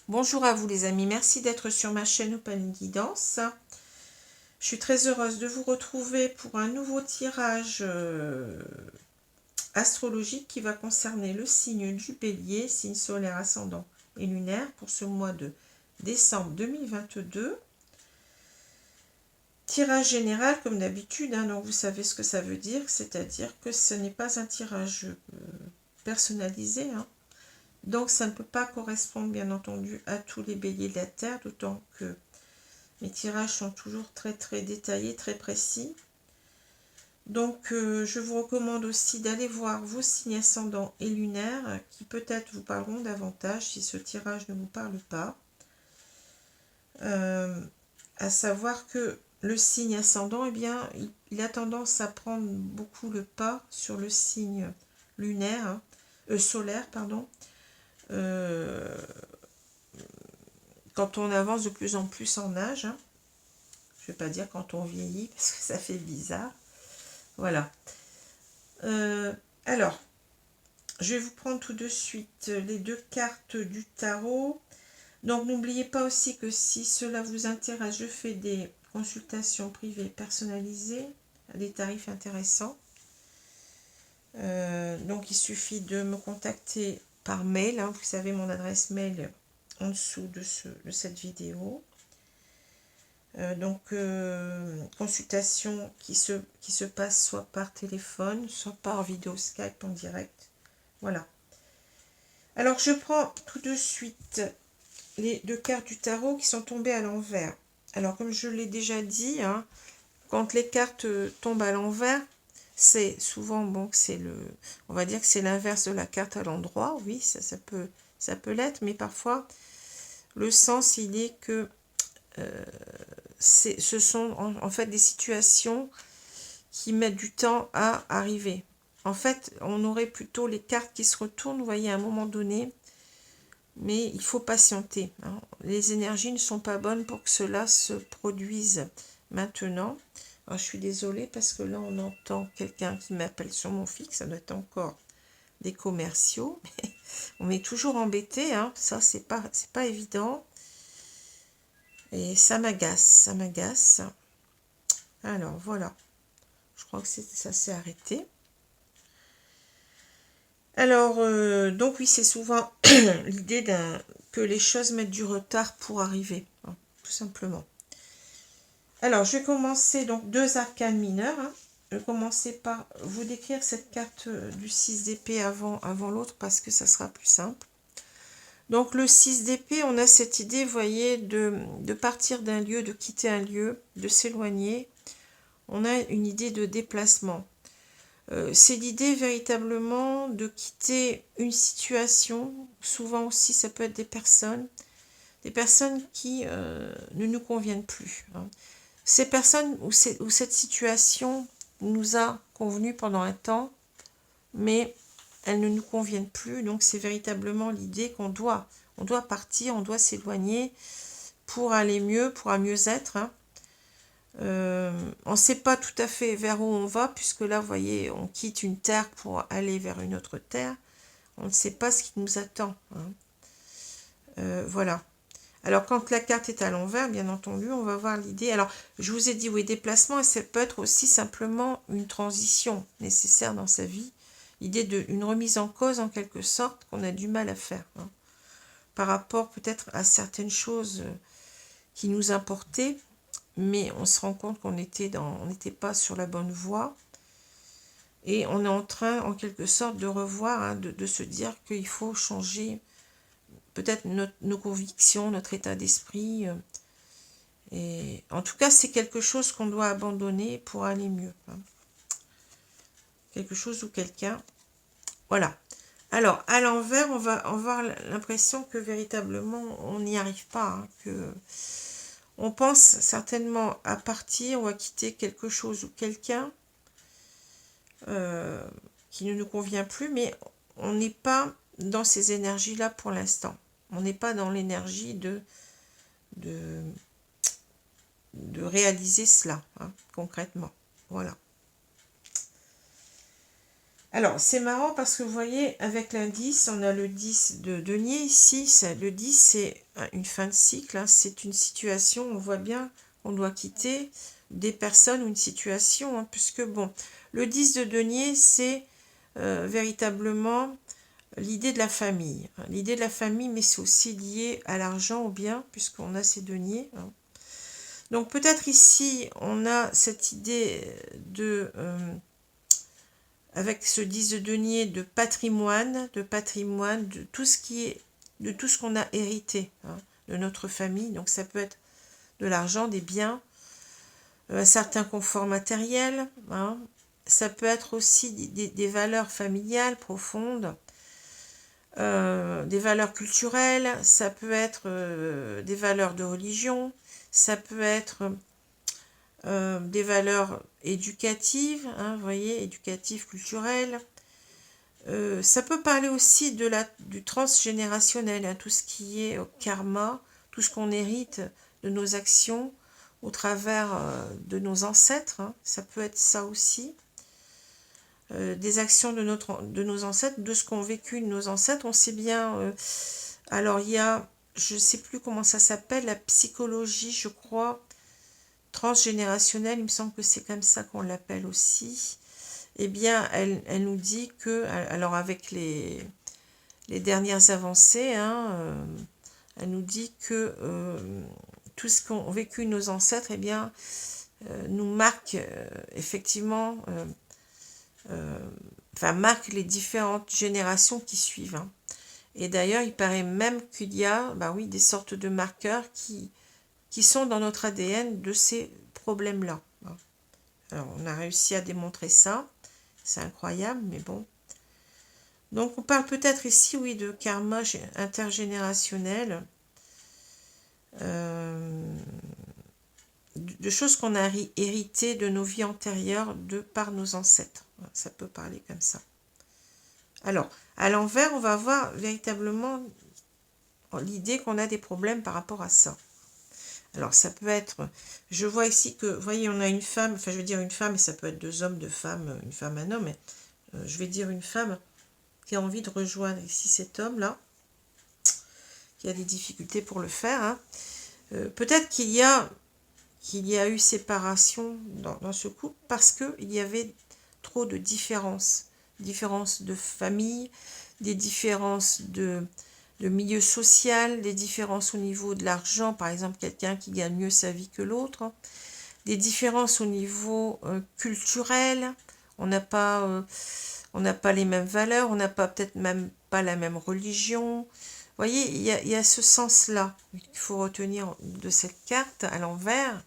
Bonjour à vous les amis, merci d'être sur ma chaîne Open Guidance. Je suis très heureuse de vous retrouver pour un nouveau tirage astrologique qui va concerner le signe du Bélier, signe solaire, ascendant et lunaire pour ce mois de décembre 2022. Tirage général comme d'habitude, donc vous savez ce que ça veut dire, c'est-à-dire que ce n'est pas un tirage personnalisé, donc ça ne peut pas correspondre bien entendu à tous les béliers de la Terre, d'autant que mes tirages sont toujours très détaillés, très précis. Donc je vous recommande aussi d'aller voir vos signes ascendants et lunaires qui peut-être vous parleront davantage si ce tirage ne vous parle pas. À savoir que le signe ascendant, eh bien, il a tendance à prendre beaucoup le pas sur le signe lunaire, solaire, pardon, quand on avance de plus en plus en âge. Je ne vais pas dire quand on vieillit, parce que ça fait bizarre. Voilà. Alors, je vais vous prendre tout de suite les deux cartes du tarot. Donc, n'oubliez pas aussi que si cela vous intéresse, je fais des consultations privées personnalisées à des tarifs intéressants. Donc, il suffit de me contacter par mail. Vous savez, mon adresse mail en dessous de cette vidéo. Consultation qui se passe soit par téléphone, soit par vidéo Skype en direct. Voilà. Alors, je prends tout de suite les deux cartes du tarot qui sont tombées à l'envers. Alors, comme je l'ai déjà dit, quand les cartes tombent à l'envers, c'est souvent, bon, on va dire que c'est l'inverse de la carte à l'endroit. Oui, ça peut l'être, mais parfois, le sens, il est que ce sont en fait des situations qui mettent du temps à arriver. En fait, on aurait plutôt les cartes qui se retournent, vous voyez, à un moment donné, mais il faut patienter. Les énergies ne sont pas bonnes pour que cela se produise maintenant. Alors, je suis désolée parce que là, on entend quelqu'un qui m'appelle sur mon fixe, ça doit être encore des commerciaux. On est toujours embêté, ça, c'est pas évident. Et ça m'agace. Alors, voilà. Je crois que ça s'est arrêté. Alors, donc oui, c'est souvent l'idée que les choses mettent du retard pour arriver, tout simplement. Alors, je vais commencer, donc, deux arcanes mineurs. Je vais commencer par vous décrire cette carte du 6 d'épée avant l'autre, parce que ça sera plus simple. Donc, le 6 d'épée, on a cette idée, vous voyez, de partir d'un lieu, de quitter un lieu, de s'éloigner. On a une idée de déplacement. C'est l'idée véritablement de quitter une situation. Souvent aussi, ça peut être des personnes qui ne nous conviennent plus. Ces personnes ou cette situation nous a convenu pendant un temps, mais elles ne nous conviennent plus. Donc, c'est véritablement l'idée qu'on doit partir, on doit s'éloigner pour aller mieux, pour un mieux-être. On ne sait pas tout à fait vers où on va, puisque là, vous voyez, on quitte une terre pour aller vers une autre terre. On ne sait pas ce qui nous attend. Voilà. Alors, quand la carte est à l'envers, bien entendu, on va voir l'idée. Alors, je vous ai dit, oui, déplacement, et ça peut être aussi simplement une transition nécessaire dans sa vie. L'idée d'une remise en cause, en quelque sorte, qu'on a du mal à faire. Par rapport peut-être à certaines choses qui nous importaient, mais on se rend compte qu'on n'était pas sur la bonne voie. Et on est en train, en quelque sorte, de revoir, de se dire qu'il faut changer peut-être nos convictions, notre état d'esprit. Et en tout cas, c'est quelque chose qu'on doit abandonner pour aller mieux. Quelque chose ou quelqu'un. Voilà. Alors, à l'envers, on va avoir l'impression que véritablement, on n'y arrive pas. Que on pense certainement à partir ou à quitter quelque chose ou quelqu'un qui ne nous convient plus, mais on n'est pas dans ces énergies-là pour l'instant. On n'est pas dans l'énergie de réaliser cela, concrètement. Voilà. Alors, c'est marrant parce que vous voyez, avec l'indice, on a le 10 de denier ici. Le 10, c'est une fin de cycle. Hein, c'est une situation, on voit bien, on doit quitter des personnes ou une situation. Hein, puisque, bon, le 10 de denier, c'est véritablement l'idée de la famille. Hein, l'idée de la famille, mais c'est aussi lié à l'argent, au bien, puisqu'on a ces deniers. Hein. Donc, peut-être ici, on a cette idée de... avec ce 10 de denier de patrimoine, de tout ce qui est, de tout ce qu'on a hérité hein, de notre famille. Donc ça peut être de l'argent, des biens, un certain confort matériel. Hein. Ça peut être aussi des valeurs familiales profondes, des valeurs culturelles. Ça peut être des valeurs de religion. Ça peut être des valeurs éducatives, hein, vous voyez, éducatives, culturelles. Ça peut parler aussi du transgénérationnel, hein, tout ce qui est karma, tout ce qu'on hérite de nos actions au travers de nos ancêtres. Hein, ça peut être ça aussi. Des actions de nos ancêtres, de ce qu'ont vécu nos ancêtres. On sait bien... alors, il y a, je ne sais plus comment ça s'appelle, la psychologie, je crois, transgénérationnelle. Il me semble que c'est comme ça qu'on l'appelle aussi. Eh bien, elle nous dit que, alors avec les dernières avancées, hein, elle nous dit que tout ce qu'ont vécu nos ancêtres, eh bien, nous marque effectivement, enfin marque les différentes générations qui suivent. Hein. Et d'ailleurs, il paraît même qu'il y a, bah oui, des sortes de marqueurs qui sont dans notre ADN de ces problèmes-là. Hein. Alors, on a réussi à démontrer ça. C'est incroyable, mais bon. Donc, on parle peut-être ici, oui, de karma intergénérationnel, de choses qu'on a héritées de nos vies antérieures par nos ancêtres. Ça peut parler comme ça. Alors, à l'envers, on va avoir véritablement l'idée qu'on a des problèmes par rapport à ça. Alors, ça peut être... Je vois ici que, vous voyez, on a une femme, enfin, je vais dire une femme, et ça peut être deux hommes, deux femmes, une femme, un homme, mais je vais dire une femme qui a envie de rejoindre ici cet homme-là, qui a des difficultés pour le faire. Hein. Peut-être qu'il y a eu séparation dans ce couple parce qu'il y avait trop de différences. Différences de famille, des différences de milieu social, des différences au niveau de l'argent, par exemple quelqu'un qui gagne mieux sa vie que l'autre, hein. Des différences au niveau culturel, on n'a pas les mêmes valeurs, on n'a pas peut-être même pas la même religion. Vous voyez, il y a ce sens-là qu'il faut retenir de cette carte à l'envers.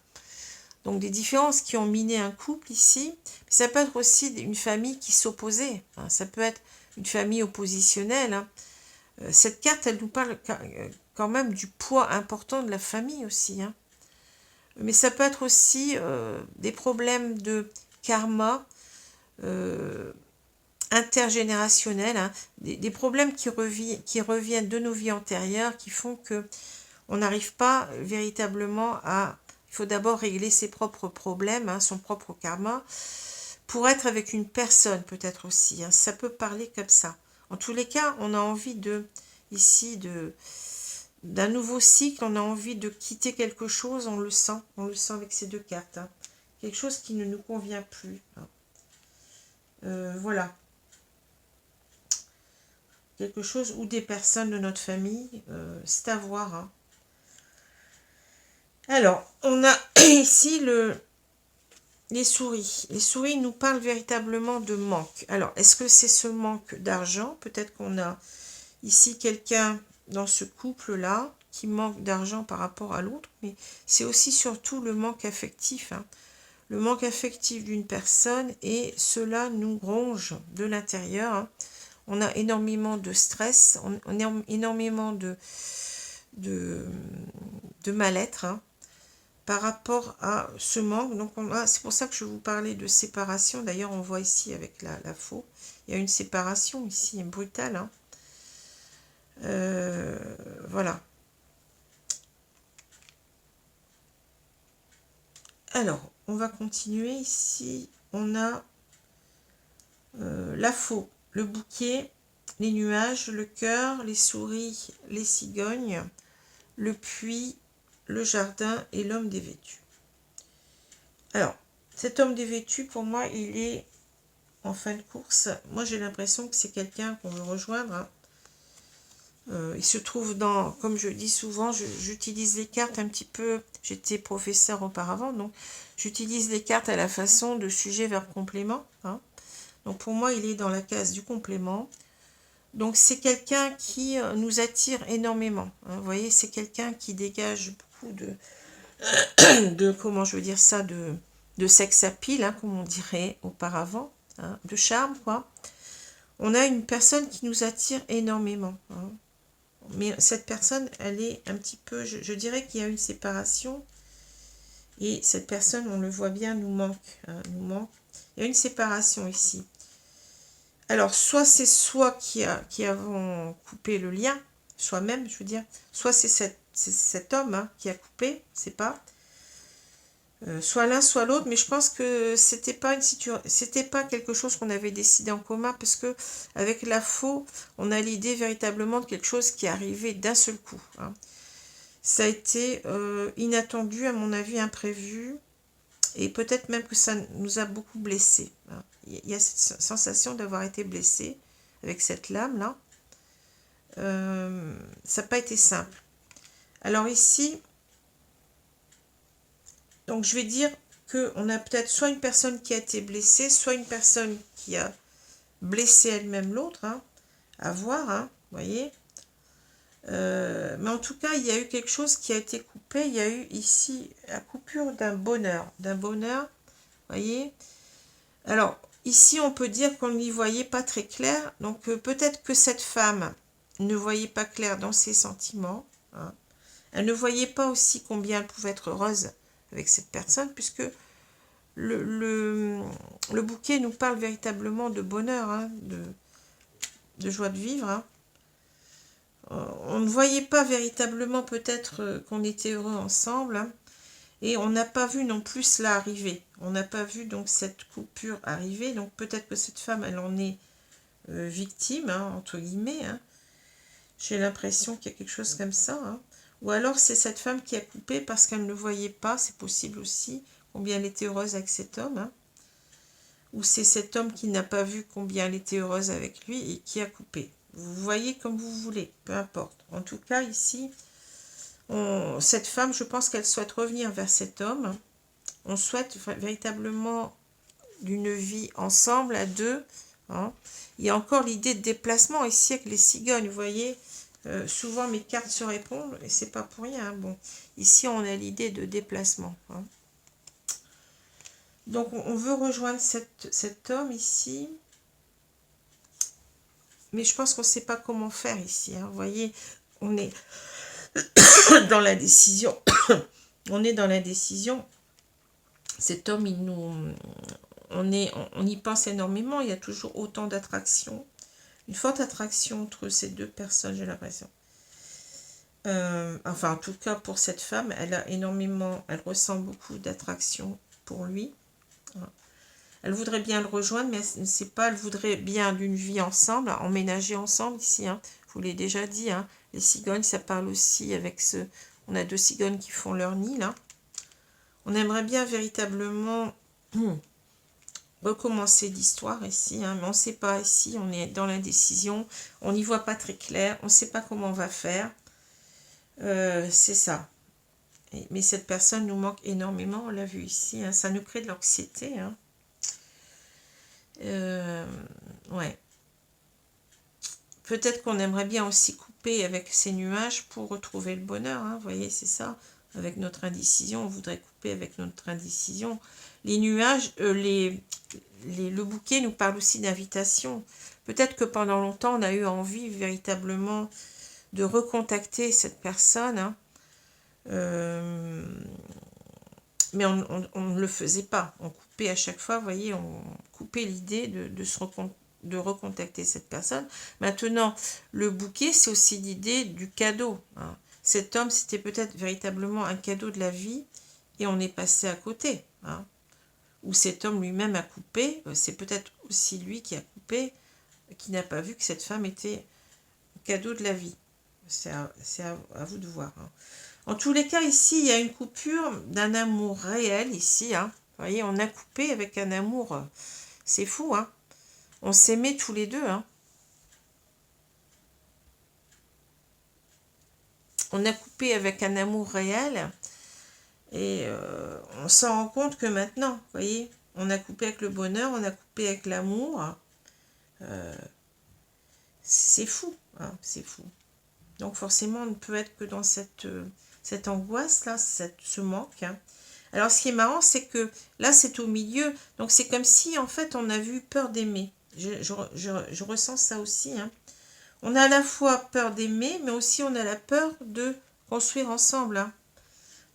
Donc des différences qui ont miné un couple ici. Ça peut être aussi une famille qui s'opposait. Hein. Ça peut être une famille oppositionnelle. Hein. Cette carte, elle nous parle quand même du poids important de la famille aussi. Hein. Mais ça peut être aussi des problèmes de karma intergénérationnels, hein. Des problèmes qui reviennent de nos vies antérieures, qui font que on n'arrive pas véritablement à... Il faut d'abord régler ses propres problèmes, hein, son propre karma, pour être avec une personne peut-être aussi. Hein. Ça peut parler comme ça. En tous les cas, on a envie d'un nouveau cycle, on a envie de quitter quelque chose, on le sent avec ces deux cartes. Hein. Quelque chose qui ne nous convient plus. Hein. Voilà. Quelque chose ou des personnes de notre famille, c'est à voir. Hein. Alors, on a ici les souris. Les souris nous parlent véritablement de manque. Alors, est-ce que c'est ce manque d'argent? Peut-être qu'on a ici quelqu'un dans ce couple-là qui manque d'argent par rapport à l'autre, mais c'est aussi surtout le manque affectif. Hein. Le manque affectif d'une personne, et cela nous ronge de l'intérieur. Hein. On a énormément de stress, on a énormément de mal-être. Hein. Par rapport à ce manque. Donc c'est pour ça que je vous parlais de séparation. D'ailleurs, on voit ici avec la faux, il y a une séparation ici brutale. Hein. Voilà. Alors, on va continuer ici. On a la faux, le bouquet, les nuages, le cœur, les souris, les cigognes, le puits, le jardin et l'homme dévêtu. Alors, cet homme dévêtu, pour moi, il est en fin de course. Moi, j'ai l'impression que c'est quelqu'un qu'on veut rejoindre. Hein. Il se trouve dans, comme je dis souvent, j'utilise les cartes un petit peu, j'étais professeur auparavant, donc j'utilise les cartes à la façon de sujet, verbe, complément. Hein. Donc pour moi, il est dans la case du complément. Donc c'est quelqu'un qui nous attire énormément. Hein. Vous voyez, c'est quelqu'un qui dégage beaucoup de comment je veux dire ça, de sex appeal, hein, comme on dirait auparavant, hein, de charme, quoi. On a une personne qui nous attire énormément. Hein. Mais cette personne, elle est un petit peu, je dirais qu'il y a une séparation. Et cette personne, on le voit bien, nous manque. Hein, nous manque. Il y a une séparation ici. Alors, soit c'est soi qui avons coupé le lien, soi-même, je veux dire. Soit c'est cet homme hein, qui a coupé, c'est pas. Soit l'un, soit l'autre, mais je pense que c'était pas quelque chose qu'on avait décidé en commun, parce que avec la faux, on a l'idée véritablement de quelque chose qui est arrivé d'un seul coup. Hein. Ça a été inattendu, à mon avis, imprévu, et peut-être même que ça nous a beaucoup blessés. Hein. Il y a cette sensation d'avoir été blessé avec cette lame-là. Ça n'a pas été simple. Alors ici, donc je vais dire qu'on a peut-être soit une personne qui a été blessée, soit une personne qui a blessé elle-même l'autre, hein, à voir, hein, vous voyez. Mais en tout cas, il y a eu quelque chose qui a été coupé. Il y a eu ici la coupure d'un bonheur, vous voyez. Alors, ici, on peut dire qu'on n'y voyait pas très clair. Donc, peut-être que cette femme ne voyait pas clair dans ses sentiments. Hein. Elle ne voyait pas aussi combien elle pouvait être heureuse avec cette personne, puisque le bouquet nous parle véritablement de bonheur, hein, de joie de vivre. Hein. On ne voyait pas véritablement peut-être qu'on était heureux ensemble, hein, et on n'a pas vu non plus cela arriver. On n'a pas vu donc cette coupure arriver, donc peut-être que cette femme, elle en est victime, hein, entre guillemets. Hein. J'ai l'impression qu'il y a quelque chose comme ça. Hein. Ou alors c'est cette femme qui a coupé parce qu'elle ne voyait pas, c'est possible aussi, combien elle était heureuse avec cet homme. Hein. Ou c'est cet homme qui n'a pas vu combien elle était heureuse avec lui et qui a coupé. Vous voyez comme vous voulez, peu importe. En tout cas, ici, cette femme, je pense qu'elle souhaite revenir vers cet homme. On souhaite véritablement d'une vie ensemble, à deux. Hein. Il y a encore l'idée de déplacement ici avec les cigognes, vous voyez. Souvent, mes cartes se répondent, et c'est pas pour rien. Hein. Bon, ici, on a l'idée de déplacement. Hein. Donc, on veut rejoindre cet homme ici. Mais je pense qu'on ne sait pas comment faire ici. Hein. Vous voyez, on est dans la décision. On est dans la décision. Cet homme, on y pense énormément. Il y a toujours autant d'attraction. Une forte attraction entre ces deux personnes, j'ai l'impression. Enfin, en tout cas, pour cette femme, elle ressent beaucoup d'attraction pour lui. Elle voudrait bien le rejoindre, mais elle ne sait pas, elle voudrait bien d'une vie ensemble, emménager ensemble ici. Hein. Je vous l'ai déjà dit, hein. Les cigognes, ça parle aussi avec ce... On a deux cigognes qui font leur nid, là. On aimerait bien véritablement recommencer l'histoire ici, hein, mais on ne sait pas ici, on est dans l'indécision, on n'y voit pas très clair, on ne sait pas comment on va faire. C'est ça. Mais cette personne nous manque énormément, on l'a vu ici, hein, ça nous crée de l'anxiété, hein. Ouais. Peut-être qu'on aimerait bien aussi couper avec ces nuages pour retrouver le bonheur. Hein, vous voyez, c'est ça. Avec notre indécision, on voudrait couper avec notre indécision. Les nuages, le bouquet nous parle aussi d'invitation. Peut-être que pendant longtemps, on a eu envie véritablement de recontacter cette personne. Hein, mais on ne le faisait pas. On coupait à chaque fois, vous voyez, on coupait l'idée de recontacter cette personne. Maintenant, le bouquet, c'est aussi l'idée du cadeau. Hein. Cet homme, c'était peut-être véritablement un cadeau de la vie et on est passé à côté. Hein. ou cet homme lui-même a coupé, c'est peut-être aussi lui qui a coupé, qui n'a pas vu que cette femme était cadeau de la vie. C'est à vous de voir. Hein. En tous les cas, ici, il y a une coupure d'un amour réel, ici. Hein. Vous voyez, on a coupé avec un amour, c'est fou. Hein. On s'aimait tous les deux. Hein. On a coupé avec un amour réel. Et on s'en rend compte que maintenant, vous voyez, on a coupé avec le bonheur, on a coupé avec l'amour. C'est fou, hein, c'est fou. Donc forcément, on ne peut être que dans cette angoisse-là, ce manque. Hein. Alors ce qui est marrant, c'est que là, c'est au milieu. Donc c'est comme si, en fait, on a vu peur d'aimer. Je ressens ça aussi. Hein. On a à la fois peur d'aimer, mais aussi on a la peur de construire ensemble. Hein.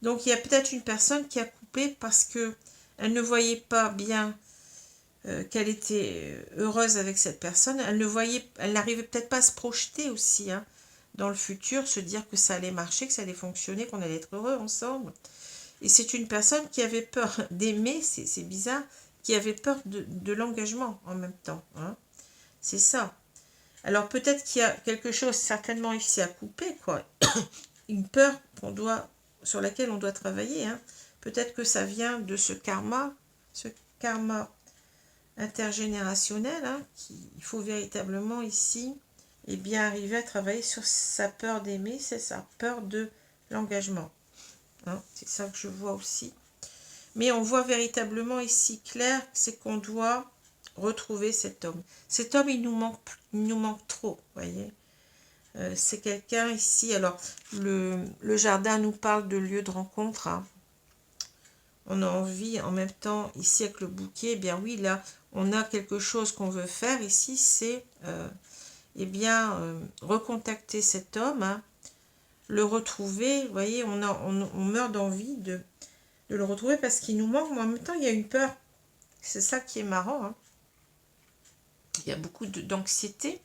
Donc il y a peut-être une personne qui a coupé parce que elle ne voyait pas bien qu'elle était heureuse avec cette personne. Elle n'arrivait peut-être pas à se projeter aussi hein, dans le futur, se dire que ça allait marcher, que ça allait fonctionner, qu'on allait être heureux ensemble. Et c'est une personne qui avait peur d'aimer, c'est bizarre, qui avait peur de l'engagement en même temps. Hein. C'est ça. Alors peut-être qu'il y a quelque chose certainement ici à couper, quoi. Une peur sur laquelle on doit travailler. Hein. Peut-être que ça vient de ce karma intergénérationnel, hein, il faut véritablement ici bien arriver à travailler sur sa peur d'aimer, c'est sa peur de l'engagement. Hein, c'est ça que je vois aussi. Mais on voit véritablement ici clair, c'est qu'on doit retrouver cet homme. Cet homme, il nous manque trop, voyez. C'est quelqu'un ici, alors le jardin nous parle de lieu de rencontre, hein. On a envie en même temps, ici avec le bouquet, eh bien oui, là, on a quelque chose qu'on veut faire ici, c'est recontacter cet homme, hein, le retrouver, vous voyez, on meurt d'envie de le retrouver parce qu'il nous manque, mais en même temps, il y a une peur. C'est ça qui est marrant. Hein. Il y a beaucoup d'anxiété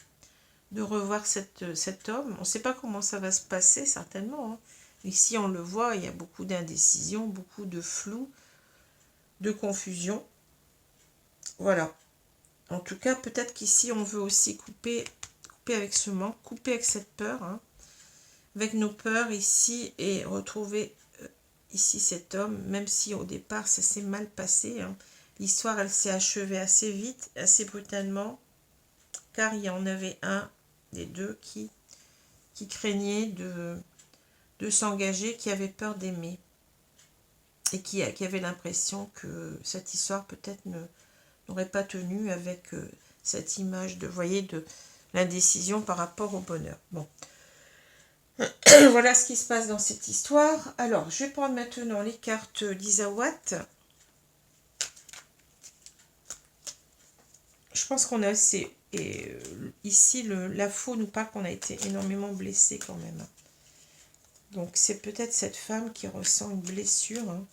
de revoir cet homme. On ne sait pas comment ça va se passer, certainement. Hein. Ici, on le voit, il y a beaucoup d'indécision, beaucoup de flou, de confusion. Voilà. En tout cas, peut-être qu'ici, on veut aussi couper avec ce manque, couper avec cette peur, hein, avec nos peurs ici, et retrouver ici cet homme, même si au départ, ça s'est mal passé. Hein. L'histoire, elle s'est achevée assez vite, assez brutalement, car il y en avait un des deux qui craignait de s'engager, qui avait peur d'aimer, et qui avait l'impression que cette histoire peut-être n'aurait pas tenu avec cette image de, voyez, de l'indécision par rapport au bonheur. Bon. Voilà ce qui se passe dans cette histoire. Alors, je vais prendre maintenant les cartes d'Isawat. Je pense qu'on a assez. Et ici, la faux nous parle qu'on a été énormément blessé quand même. Donc, c'est peut-être cette femme qui ressent une blessure. Hein,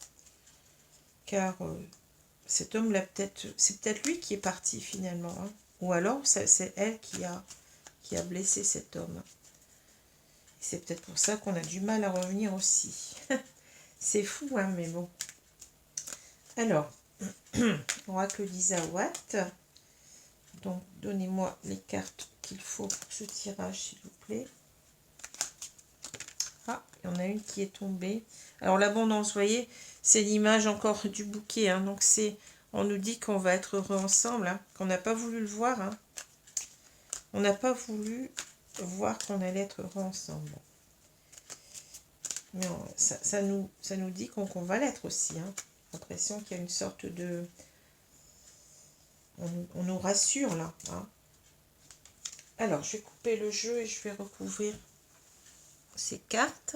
car cet homme, c'est peut-être lui qui est parti finalement. Hein, ou alors, c'est elle qui a blessé cet homme. C'est peut-être pour ça qu'on a du mal à revenir aussi. C'est fou, hein, mais bon. Alors, oracle d'Isawat. Donc, donnez-moi les cartes qu'il faut pour ce tirage, s'il vous plaît. Ah, il y en a une qui est tombée. Alors, l'abondance, vous voyez, c'est l'image encore du bouquet. Hein, donc, on nous dit qu'on va être heureux ensemble, hein, qu'on n'a pas voulu le voir. Hein. On n'a pas voulu voir qu'on allait être heureux ensemble. Mais ça nous dit qu'on va l'être aussi. Hein. L'impression qu'il y a une sorte de... On nous rassure là. Hein. Alors, je vais couper le jeu et je vais recouvrir ces cartes.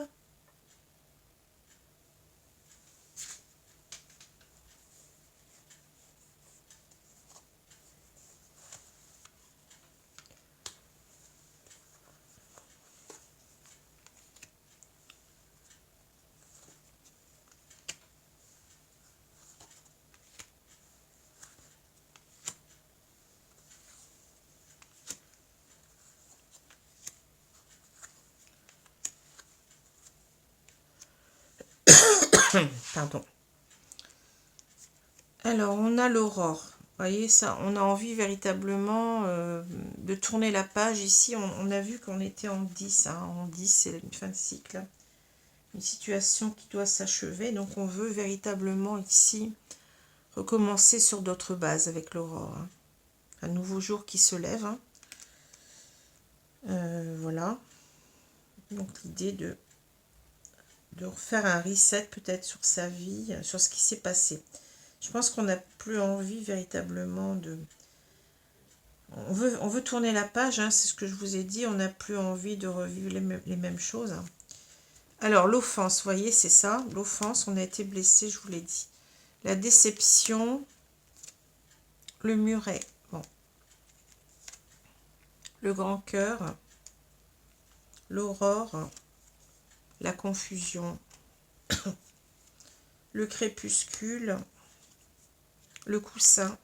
Pardon. Alors, on a l'aurore. Vous voyez, ça, on a envie véritablement de tourner la page. Ici, on a vu qu'on était en 10. Hein. En 10, c'est une fin de cycle. Hein. Une situation qui doit s'achever. Donc, on veut véritablement ici recommencer sur d'autres bases avec l'aurore. Hein. Un nouveau jour qui se lève. Hein. Voilà. Donc, l'idée de refaire un reset peut-être sur sa vie, sur ce qui s'est passé. Je pense qu'on n'a plus envie véritablement de... On veut tourner la page, hein, c'est ce que je vous ai dit, on n'a plus envie de revivre les mêmes choses. Hein. Alors, l'offense, vous voyez, c'est ça, l'offense, on a été blessé, je vous l'ai dit. La déception, le muret, bon. Le grand cœur, l'aurore, la confusion, le crépuscule, le coussin,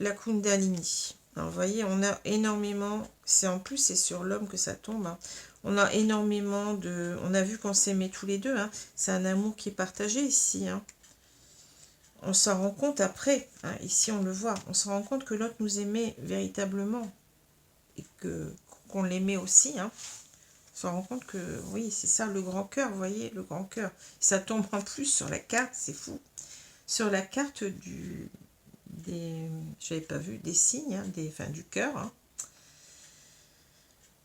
la Kundalini. Alors, vous voyez, on a énormément, c'est en plus, c'est sur l'homme que ça tombe. Hein. On a énormément de... On a vu qu'on s'aimait tous les deux. Hein. C'est un amour qui est partagé ici. Hein. On s'en rend compte après. Hein. Ici, on le voit. On se rend compte que l'autre nous aimait véritablement. Et qu'on l'aimait aussi. Hein. On se rend compte que, oui, c'est ça, le grand cœur. Vous voyez, le grand cœur. Ça tombe en plus sur la carte. C'est fou. Sur la carte j'avais pas vu, des signes, hein, du cœur. Hein.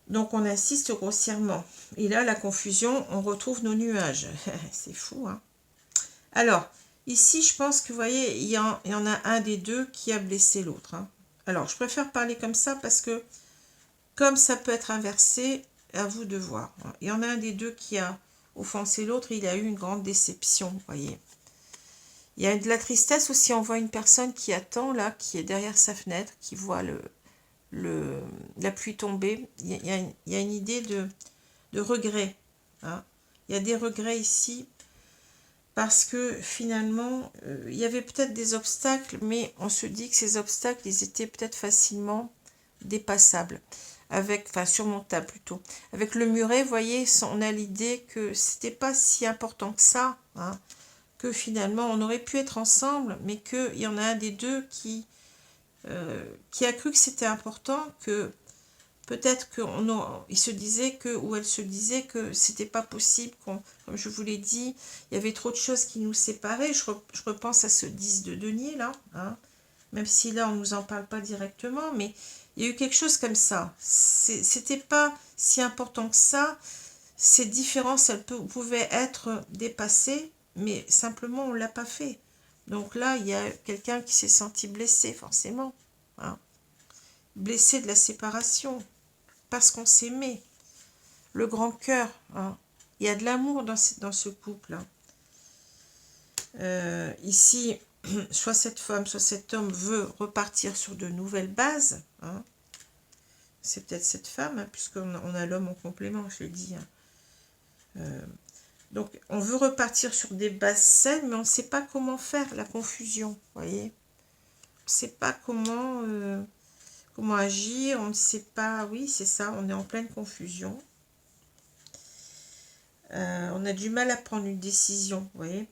Donc on insiste grossièrement. Et là, la confusion, on retrouve nos nuages. C'est fou, hein. Alors, ici, je pense que, vous voyez, il y en a un des deux qui a blessé l'autre. Hein. Alors, je préfère parler comme ça parce que, comme ça peut être inversé, à vous de voir. Il y en a un des deux qui a offensé l'autre, il a eu une grande déception, vous voyez. Il y a de la tristesse aussi, on voit une personne qui attend, là, qui est derrière sa fenêtre, qui voit la pluie tomber. Il y a une idée de regret. Hein. Il y a des regrets ici, parce que finalement, il y avait peut-être des obstacles, mais on se dit que ces obstacles, ils étaient peut-être facilement dépassables, enfin surmontables plutôt. Avec le muret, vous voyez, on a l'idée que c'était pas si important que ça, hein, que finalement on aurait pu être ensemble, mais qu'il y en a un des deux qui a cru que c'était important, que peut-être qu'il se disait que, ou elle se disait que c'était pas possible, comme je vous l'ai dit, il y avait trop de choses qui nous séparaient. Je repense à ce 10 de denier là, hein, même si là on nous en parle pas directement, mais il y a eu quelque chose comme ça. C'était pas si important que ça. Ces différences, elles pouvaient être dépassées, mais simplement on l'a pas fait. Donc là, il y a quelqu'un qui s'est senti blessé, forcément. Hein. Blessé de la séparation, parce qu'on s'aimait. Le grand cœur. Hein. Il y a de l'amour dans ce couple. Hein. Ici, soit cette femme, soit cet homme veut repartir sur de nouvelles bases. Hein. C'est peut-être cette femme, hein, puisqu'on a l'homme en complément, je le dis. Hein. Donc, on veut repartir sur des bases saines, mais on ne sait pas comment faire, la confusion, vous voyez. On ne sait pas comment agir, on ne sait pas, oui, c'est ça, on est en pleine confusion. On a du mal à prendre une décision, vous voyez.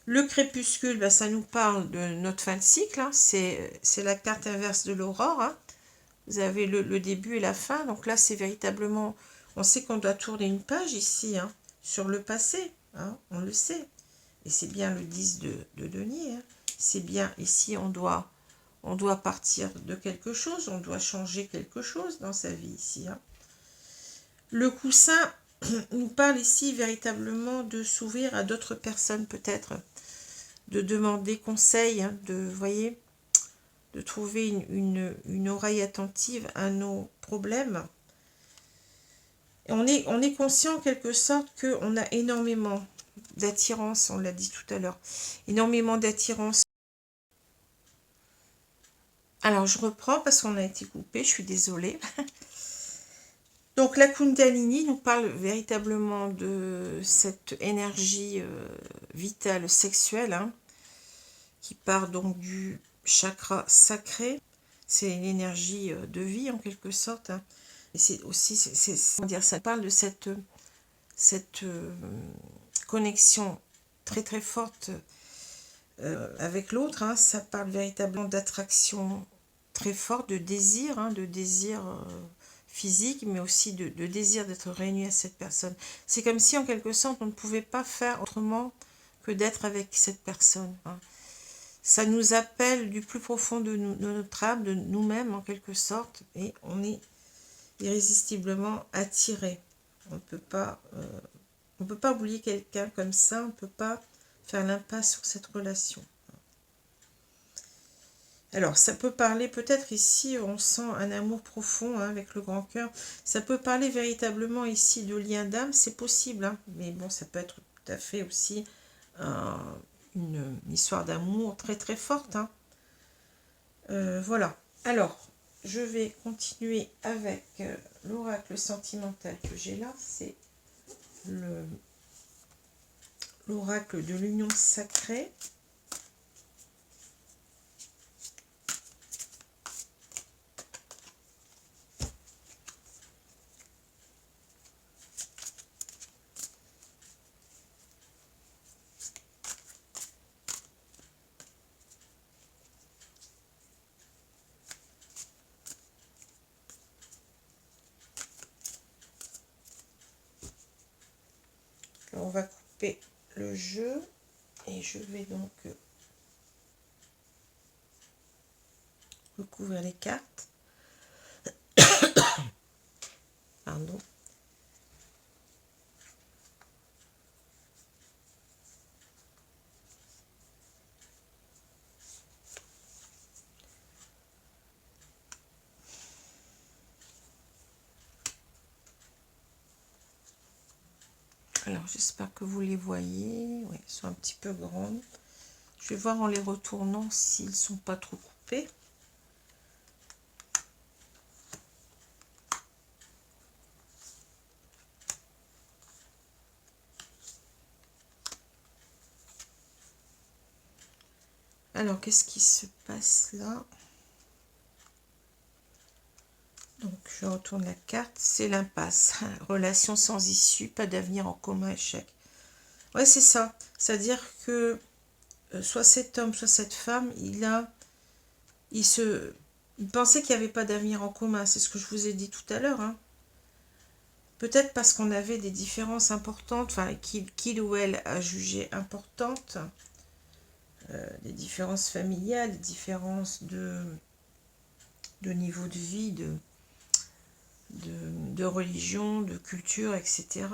Le crépuscule, ben, ça nous parle de notre fin de cycle, hein. C'est la carte inverse de l'aurore. Hein. Vous avez le début et la fin, donc là, c'est véritablement... On sait qu'on doit tourner une page ici, hein, sur le passé, hein, on le sait. Et c'est bien le 10 de denier. Hein. C'est bien, ici, on doit partir de quelque chose, on doit changer quelque chose dans sa vie ici. Hein. Le coussin nous parle ici véritablement de s'ouvrir à d'autres personnes peut-être, de demander conseil, hein, vous voyez, de trouver une oreille attentive à nos problèmes. Et on est conscient en quelque sorte qu'on a énormément d'attirance, on l'a dit tout à l'heure, énormément d'attirance. Alors je reprends parce qu'on a été coupé, je suis désolée. Donc la Kundalini nous parle véritablement de cette énergie vitale sexuelle, hein, qui part donc du chakra sacré. C'est l'énergie de vie en quelque sorte. Hein. Et c'est aussi, ça parle de cette connexion très très forte avec l'autre, hein, ça parle véritablement d'attraction très forte, de désir, physique, mais aussi de désir d'être réuni à cette personne. C'est comme si, en quelque sorte, on ne pouvait pas faire autrement que d'être avec cette personne. Hein. Ça nous appelle du plus profond de notre âme, de nous-mêmes, en quelque sorte, et on est irrésistiblement attiré. On ne peut pas oublier quelqu'un comme ça, on ne peut pas faire l'impasse sur cette relation. Alors, ça peut parler, peut-être ici, on sent un amour profond hein, avec le grand cœur. Ça peut parler véritablement ici de lien d'âme, c'est possible. Hein, mais bon, ça peut être tout à fait aussi une histoire d'amour très très forte. Hein. Voilà. Alors, je vais continuer avec l'oracle sentimental que j'ai là. C'est l'oracle de l'union sacrée. Alors, on va couper le jeu et je vais donc recouvrir les cartes. Pardon. Alors, j'espère que vous les voyez. Oui, ils sont un petit peu grandes. Je vais voir en les retournant s'ils ne sont pas trop coupés. Alors, qu'est-ce qui se passe là? Donc, je retourne la carte. C'est l'impasse. Relation sans issue, pas d'avenir en commun, échec. Ouais, c'est ça. C'est-à-dire que soit cet homme, soit cette femme, il pensait qu'il n'y avait pas d'avenir en commun. C'est ce que je vous ai dit tout à l'heure. Hein. Peut-être parce qu'on avait des différences importantes, enfin, qu'il ou elle a jugé importantes, des différences familiales, des différences de niveau de vie, de religion, de culture, etc.,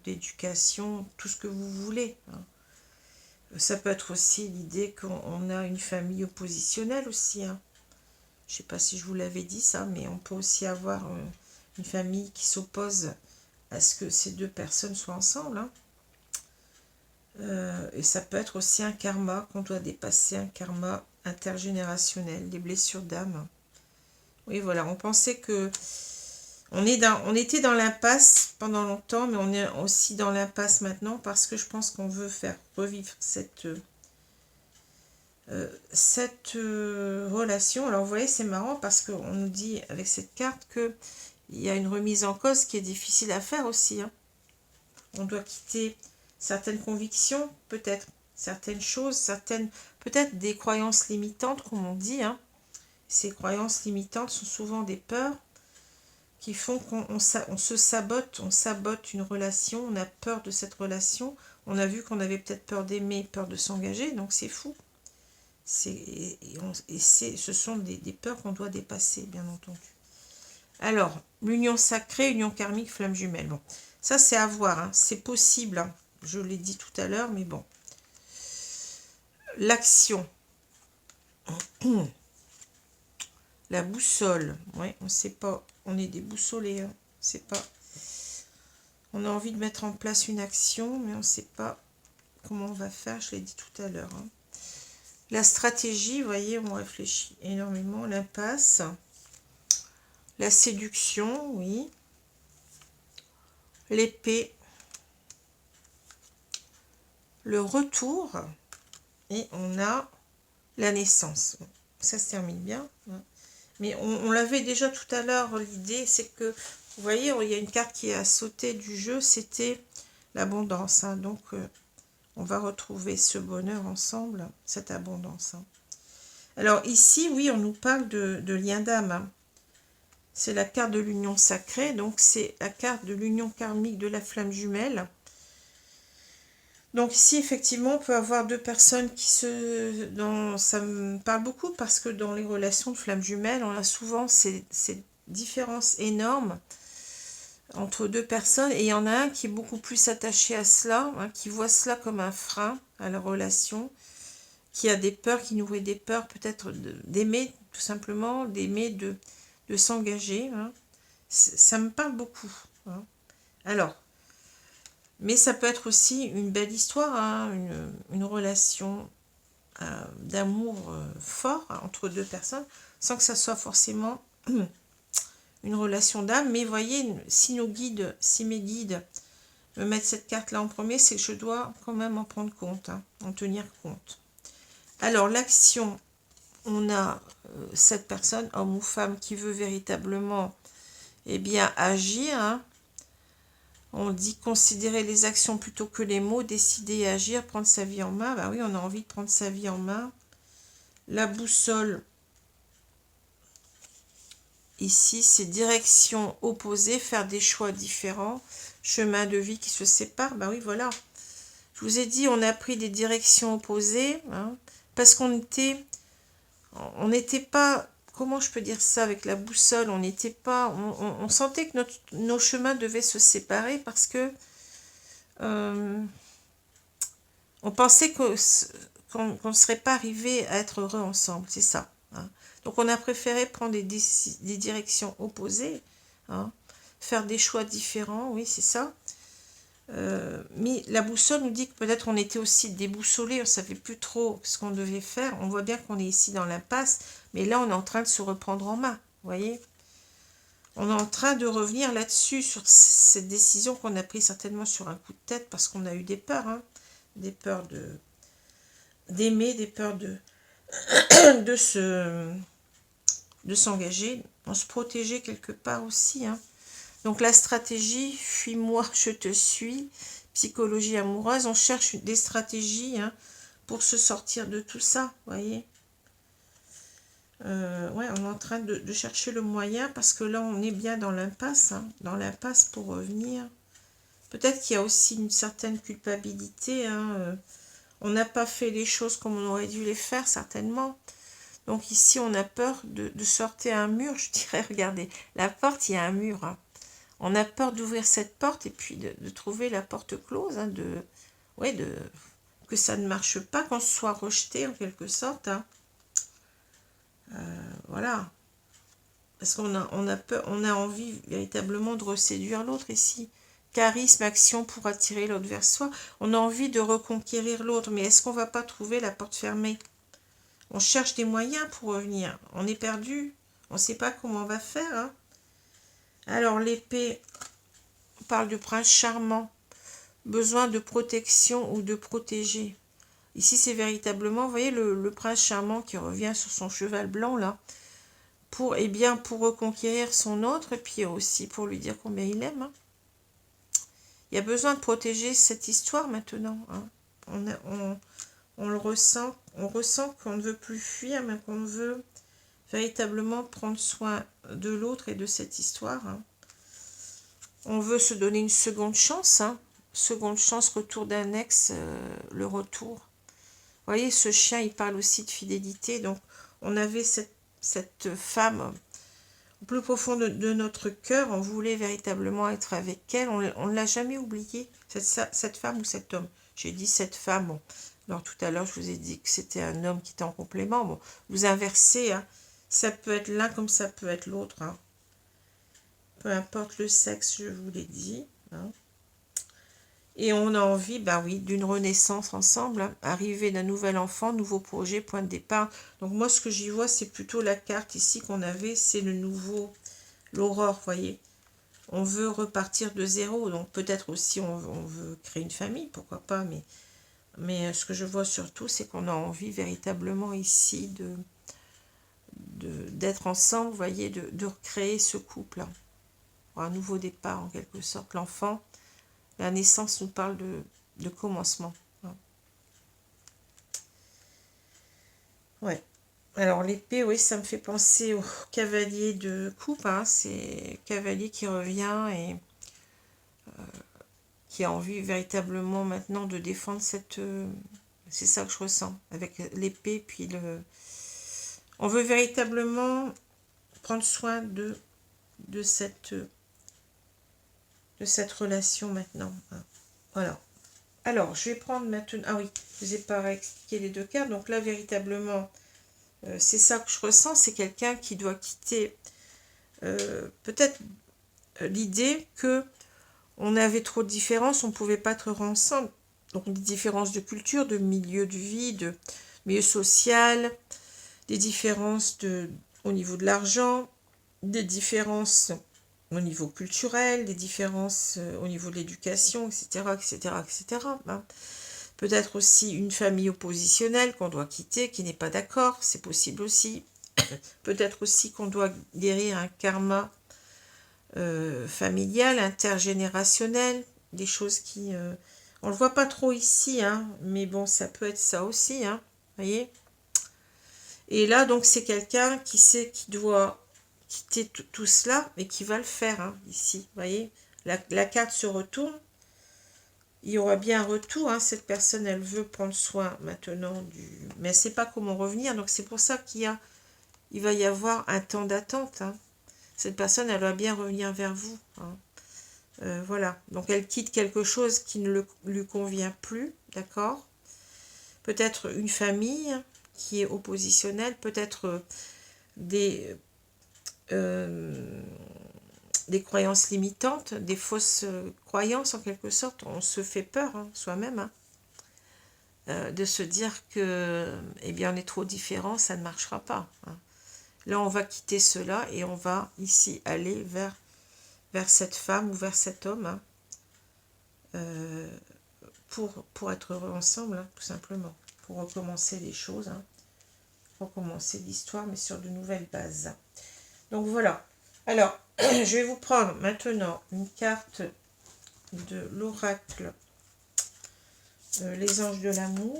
d'éducation, tout ce que vous voulez. Hein. Ça peut être aussi l'idée qu'on a une famille oppositionnelle aussi. Hein. Je ne sais pas si je vous l'avais dit ça, mais on peut aussi avoir une famille qui s'oppose à ce que ces deux personnes soient ensemble. Hein. Et ça peut être aussi un karma qu'on doit dépasser, un karma intergénérationnel, des blessures d'âme. Oui, voilà, on pensait que on était dans l'impasse pendant longtemps, mais on est aussi dans l'impasse maintenant parce que je pense qu'on veut faire revivre cette relation. Alors vous voyez, c'est marrant parce qu'on nous dit avec cette carte qu'il y a une remise en cause qui est difficile à faire aussi. Hein. On doit quitter certaines convictions, peut-être certaines choses, peut-être des croyances limitantes, comme on dit. Hein. Ces croyances limitantes sont souvent des peurs qui font qu'on se sabote, on sabote une relation, on a peur de cette relation, on a vu qu'on avait peut-être peur d'aimer, peur de s'engager, donc c'est fou. Ce sont des peurs qu'on doit dépasser, bien entendu. Alors, l'union sacrée, union karmique, flamme jumelle. Bon, ça c'est à voir, hein. C'est possible, hein. Je l'ai dit tout à l'heure, mais bon. L'action. La boussole. Ouais, on ne sait pas. On est déboussolés. Hein. C'est pas. On a envie de mettre en place une action, mais on ne sait pas comment on va faire. Je l'ai dit tout à l'heure. Hein. La stratégie, vous voyez, on réfléchit énormément. L'impasse. La séduction, oui. L'épée. Le retour. Et on a la naissance. Ça se termine bien. Hein. Mais on l'avait déjà tout à l'heure, l'idée, c'est que, vous voyez, il y a une carte qui a sauté du jeu, c'était l'abondance. Hein. Donc, On va retrouver ce bonheur ensemble, cette abondance. Hein. Alors ici, oui, on nous parle de lien d'âme. Hein. C'est la carte de l'union sacrée, donc c'est la carte de l'union karmique de la flamme jumelle. Donc ici, effectivement, on peut avoir deux personnes qui ça me parle beaucoup parce que dans les relations de flamme jumelle, on a souvent ces différences énormes entre deux personnes. Et il y en a un qui est beaucoup plus attaché à cela, hein, qui voit cela comme un frein à la relation, qui a des peurs, qui nourrit des peurs peut-être d'aimer, tout simplement, d'aimer, de s'engager. Hein. Ça me parle beaucoup. Hein. Alors, mais ça peut être aussi une belle histoire, hein, une relation d'amour fort hein, entre deux personnes, sans que ça soit forcément une relation d'âme. Mais voyez, si mes guides me mettent cette carte-là en premier, c'est que je dois quand même en prendre compte, hein, en tenir compte. Alors, l'action, on a cette personne, homme ou femme, qui veut véritablement bien, agir, hein. On dit considérer les actions plutôt que les mots, décider et agir, prendre sa vie en main. Ben oui, on a envie de prendre sa vie en main. La boussole, ici, c'est direction opposée, faire des choix différents, chemin de vie qui se séparent. Ben oui, voilà. Je vous ai dit, on a pris des directions opposées, hein, parce qu'on n'était pas, comment je peux dire ça avec la boussole, on n'était pas, on sentait que nos chemins devaient se séparer parce que on pensait qu'on ne serait pas arrivé à être heureux ensemble, c'est ça. Hein. Donc on a préféré prendre des directions opposées, hein, faire des choix différents, oui c'est ça. Mais la boussole nous dit que peut-être on était aussi déboussolés, on ne savait plus trop ce qu'on devait faire. On voit bien qu'on est ici dans l'impasse, mais là on est en train de se reprendre en main, vous voyez. On est en train de revenir là-dessus, sur cette décision qu'on a prise certainement sur un coup de tête, parce qu'on a eu des peurs, hein, des peurs d'aimer, des peurs de s'engager, on se protéger quelque part aussi, hein. Donc la stratégie, fuis-moi, je te suis, psychologie amoureuse, on cherche des stratégies hein, pour se sortir de tout ça, vous voyez. Ouais, on est en train de chercher le moyen parce que là, on est bien dans l'impasse, hein, dans l'impasse pour revenir. Peut-être qu'il y a aussi une certaine culpabilité, hein, on n'a pas fait les choses comme on aurait dû les faire, certainement. Donc ici, on a peur de sortir un mur, je dirais, regardez, la porte, il y a un mur, hein. On a peur d'ouvrir cette porte et puis de trouver la porte close, hein, que ça ne marche pas, qu'on soit rejeté en quelque sorte. Hein. Voilà. Parce qu'on a peur, on a envie véritablement de reséduire l'autre ici. Charisme, action pour attirer l'autre vers soi. On a envie de reconquérir l'autre, mais est-ce qu'on ne va pas trouver la porte fermée? On cherche des moyens pour revenir. On est perdu. On ne sait pas comment on va faire. Hein. Alors, l'épée... On parle du prince charmant, besoin de protection ou de protéger. Ici, c'est véritablement, vous voyez, le prince charmant qui revient sur son cheval blanc, là, pour reconquérir son autre, et puis aussi pour lui dire combien il aime. Hein. Il y a besoin de protéger cette histoire maintenant. Hein. On le ressent, on ressent qu'on ne veut plus fuir, mais qu'on veut véritablement prendre soin de l'autre et de cette histoire. Hein. On veut se donner une seconde chance, hein. Seconde chance, retour d'un ex, le retour. Vous voyez, ce chien, il parle aussi de fidélité. Donc, on avait cette femme au plus profond de notre cœur. On voulait véritablement être avec elle. On ne l'a jamais oubliée, cette femme ou cet homme. J'ai dit cette femme. Bon. Alors, tout à l'heure, je vous ai dit que c'était un homme qui était en complément. Bon, vous inversez. Hein. Ça peut être l'un comme ça peut être l'autre. Hein. Peu importe le sexe, je vous l'ai dit. Hein. Et on a envie, bah oui, d'une renaissance ensemble. Hein. Arrivée d'un nouvel enfant, nouveau projet, point de départ. Donc moi, ce que j'y vois, c'est plutôt la carte ici qu'on avait. C'est le nouveau, l'aurore, vous voyez. On veut repartir de zéro. Donc peut-être aussi, on veut créer une famille, pourquoi pas. Mais ce que je vois surtout, c'est qu'on a envie véritablement ici d'être ensemble, vous voyez, de recréer ce couple. Hein. Un nouveau départ en quelque sorte. L'enfant, la naissance nous parle de commencement. Hein. Ouais. Alors, l'épée, oui, ça me fait penser au cavalier de coupe. Hein. C'est cavalier qui revient et qui a envie véritablement maintenant de défendre cette... c'est ça que je ressens avec l'épée, puis le... On veut véritablement prendre soin de cette relation maintenant. Hein. Voilà. Alors, je vais prendre maintenant... Ah oui, je vous ai pas expliqué les deux cartes. Donc là, véritablement, c'est ça que je ressens. C'est quelqu'un qui doit quitter peut-être l'idée que on avait trop de différences, on ne pouvait pas être ensemble. Donc des différences de culture, de milieu de vie, de milieu social, des différences au niveau de l'argent, des différences au niveau culturel, des différences au niveau de l'éducation, etc., etc., etc. Hein. Peut-être aussi une famille oppositionnelle qu'on doit quitter, qui n'est pas d'accord, c'est possible aussi. Peut-être aussi qu'on doit guérir un karma familial, intergénérationnel, des choses qui... on le voit pas trop ici, hein, mais bon, ça peut être ça aussi, hein, voyez. Et là, donc, c'est quelqu'un qui sait qu'il doit quitter tout cela, mais qui va le faire, hein, ici, voyez. La carte se retourne. Il y aura bien un retour, hein, cette personne, elle veut prendre soin maintenant mais elle ne sait pas comment revenir, donc c'est pour ça il va y avoir un temps d'attente, hein. Cette personne, elle va bien revenir vers vous, hein. Voilà, donc elle quitte quelque chose qui ne lui convient plus, d'accord. Peut-être une famille qui est oppositionnelle, peut-être euh, des croyances limitantes, des fausses croyances en quelque sorte. On se fait peur, hein, soi-même, hein, de se dire que, eh bien, on est trop différents, ça ne marchera pas, hein. Là, on va quitter cela et on va ici aller vers cette femme ou vers cet homme, hein, pour être heureux ensemble, hein, tout simplement. Pour recommencer les choses, hein, recommencer l'histoire, mais sur de nouvelles bases. Donc voilà. Alors, je vais vous prendre maintenant une carte de l'oracle Les Anges de l'amour.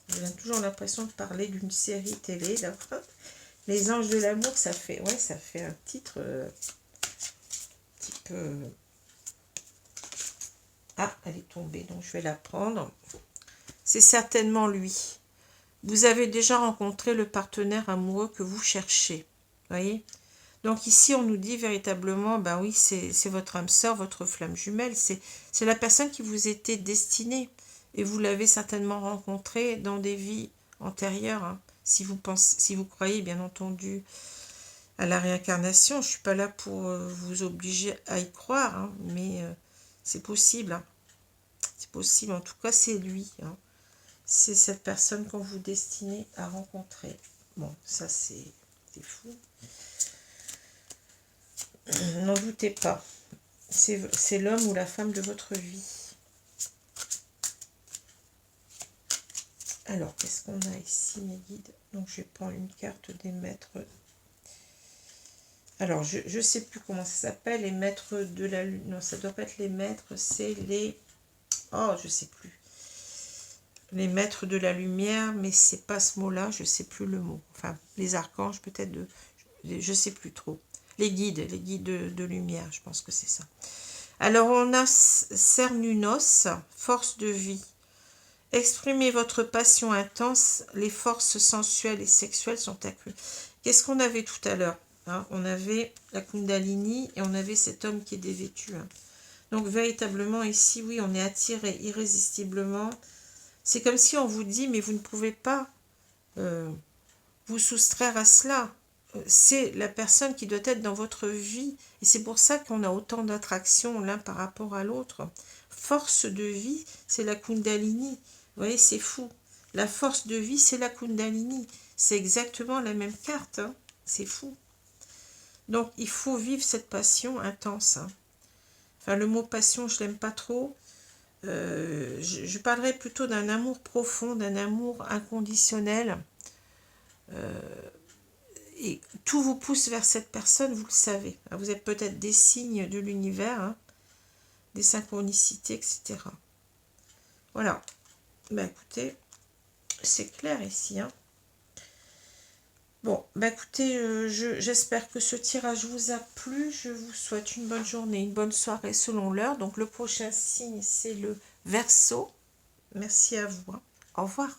J'ai toujours l'impression de parler d'une série télé, là. Les Anges de l'amour, ça fait un titre un petit peu... Ah, elle est tombée, donc je vais la prendre. C'est certainement lui. Vous avez déjà rencontré le partenaire amoureux que vous cherchez. Voyez? Donc ici, on nous dit véritablement, ben oui, c'est votre âme sœur, votre flamme jumelle. C'est la personne qui vous était destinée. Et vous l'avez certainement rencontré dans des vies antérieures. Hein. Si vous croyez, bien entendu, à la réincarnation. Je ne suis pas là pour vous obliger à y croire, hein, mais c'est possible. Hein. C'est possible. En tout cas, c'est lui. Hein. C'est cette personne qu'on vous destinez à rencontrer. Bon, ça c'est fou. N'en doutez pas. C'est l'homme ou la femme de votre vie. Alors, qu'est-ce qu'on a ici, mes guides? Donc, je vais prendre une carte des maîtres. Alors, je ne sais plus comment ça s'appelle. Les maîtres de la lune. Non, ça ne doit pas être les maîtres. C'est les... Oh, je ne sais plus. Les maîtres de la lumière, mais c'est pas ce mot-là, je sais plus le mot. Enfin, les archanges, peut-être, je sais plus trop. Les guides de lumière, je pense que c'est ça. Alors, on a Cernunos, force de vie. Exprimez votre passion intense, les forces sensuelles et sexuelles sont accrues. Qu'est-ce qu'on avait tout à l'heure, hein? On avait la Kundalini et on avait cet homme qui est dévêtu. Hein. Donc, véritablement, ici, oui, on est attiré irrésistiblement. C'est comme si on vous dit, mais vous ne pouvez pas vous soustraire à cela. C'est la personne qui doit être dans votre vie. Et c'est pour ça qu'on a autant d'attraction l'un par rapport à l'autre. Force de vie, c'est la Kundalini. Vous voyez, c'est fou. La force de vie, c'est la Kundalini. C'est exactement la même carte. Hein. C'est fou. Donc, il faut vivre cette passion intense. Hein. Enfin, le mot passion, je l'aime pas trop. Je parlerai plutôt d'un amour profond, d'un amour inconditionnel. Et tout vous pousse vers cette personne, vous le savez. Vous êtes peut-être des signes de l'univers, hein, des synchronicités, etc. Voilà. Ben écoutez, C'est clair ici, hein. Bon, bah écoutez, j'espère que ce tirage vous a plu. Je vous souhaite une bonne journée, une bonne soirée selon l'heure. Donc le prochain signe, c'est le Verseau. Merci à vous, hein. Au revoir.